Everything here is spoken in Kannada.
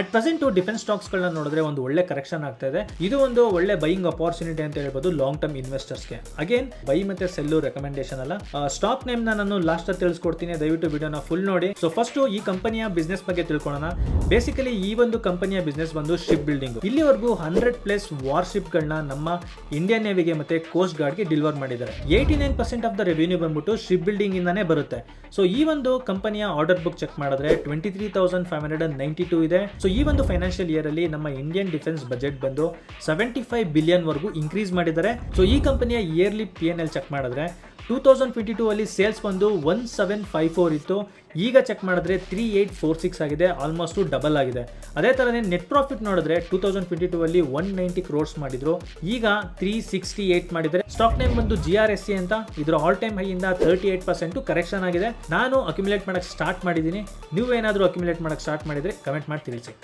ಅಟ್ ಪ್ರೆಸೆಂಟ್ ಡಿಫೆನ್ಸ್ ಸ್ಟಾಕ್ಸ್ ಗಳನ್ನ ನೋಡಿದ್ರೆ ಒಂದು ಒಳ್ಳೆ ಕರೆಕ್ಷನ್ ಆಗ್ತಾ ಇದೆ. ಇದು ಒಂದು ಒಳ್ಳೆ ಬೈಯಿಂಗ್ ಅಪಾರ್ಚುನಿಟಿ ಅಂತ ಹೇಳ್ಬೋದು ಲಾಂಗ್ ಟರ್ಮ್ ಇನ್ವೆಸ್ಟರ್ಸ್ಗೆ. ಅಗೇನ್ ಬೈ ಮತ್ತೆ ಸೆಲ್ಲು ರೆಕಮೆಂಡೇಶನ್ ಅಲ್ಲ. ಸ್ಟಾಕ್ ನೇಮ್ ನಾನು ಲಾಸ್ಟ್ ತಿಳಿಸ್ಕೊಡ್ತೀನಿ, ದಯವಿಟ್ಟು ವಿಡಿಯೋನ ಫುಲ್ ನೋಡಿ. ಸೊ ಫಸ್ಟ್ ಈ ಕಂಪನಿಯ ಬಿಸ್ನೆಸ್ ಬಗ್ಗೆ ತಿಳ್ಕೊಳ್ಳೋಣ. ಬೇಸಿಕಲಿ ಈ ಒಂದು ಕಂಪನಿಯ ಬಿಸ್ನೆಸ್ ಬಂದು ಶಿಪ್ ಬಿಲ್ಡಿಂಗ್. ಇಲ್ಲಿವರೆಗೂ 100+ ವಾರ್ಶಿಪ್ ಗಳನ್ನ ನಮ್ಮ ಇಂಡಿಯನ್ ನೇವಿಗೆ ಮತ್ತೆ ಕೋಸ್ಟ್ ಗಾರ್ಡ್ ಗೆ ಡೆಲಿವರ್ ಮಾಡಿದ್ದಾರೆ. 89% ಆಫ್ ದ ರೆವಿನ್ಯೂ ಬಂದ್ಬಿಟ್ಟು ಶಿಪ್ ಬಿಲ್ಡಿಂಗ್ ಇಂದಾನೇ ಬರುತ್ತೆ. ಸೊ ಈ ಒಂದು ಕಂಪನಿಯ ಆರ್ಡರ್ ಬುಕ್ ಚೆಕ್ ಮಾಡಿದ್ರೆ 23,592 ಇದೆ. ಸೊ ಈ ಒಂದು ಫೈನಾನ್ಷಿಯಲ್ ಇಯರ್ ಅಲ್ಲಿ ನಮ್ಮ ಇಂಡಿಯನ್ ಡಿಫೆನ್ಸ್ ಬಜೆಟ್ ಬಂದು 75 ಬಿಲಿಯನ್ ವರೆಗೂ ಇನ್ಕ್ರೀಸ್ ಮಾಡಿದ್ದಾರೆ. ಸೊ ಈ ಕಂಪನಿಯ ಇಯರ್ಲಿ P&L ಚೆಕ್ ಮಾಡಿದ್ರೆ 2022 ಅಲ್ಲಿ ಸೇಲ್ಸ್ ಬಂದು 1754 ಇತ್ತು. ಈಗ ಚೆಕ್ ಮಾಡಿದ್ರೆ 3846 ಆಗಿದೆ, ಆಲ್ಮೋಸ್ಟ್ ಡಬಲ್ ಆಗಿದೆ. ಅದೇ ತರನೇ ನೆಟ್ ಪ್ರಾಫಿಟ್ ನೋಡಿದ್ರೆ 2022 ಅಲ್ಲಿ 190 ಕ್ರೋರ್ಸ್ ಮಾಡಿದ್ರು, ಈಗ 368 ಮಾಡಿದ್ದಾರೆ. ಸ್ಟಾಕ್ ನೇಮ್ ಬಂದು GRSC ಅಂತ. ಇದರ ಆಲ್ ಟೈಮ್ ಹೈ ಇಂದ 38% ಕರೆಕ್ಷನ್ ಆಗಿದೆ. ನಾನು ಅಕ್ಯುಮುಲೇಟ್ ಮಾಡಕ್ಕೆ ಸ್ಟಾರ್ಟ್ ಮಾಡಿದ್ದೀನಿ. ನೀವು ಏನಾದರೂ ಅಕ್ಯುಮುಲೇಟ್ ಮಾಡಕ್ಕೆ ಸ್ಟಾರ್ಟ್ ಮಾಡಿದ್ರೆ ಕಮೆಂಟ್ ಮಾಡಿ ತಿಳಿಸಿ.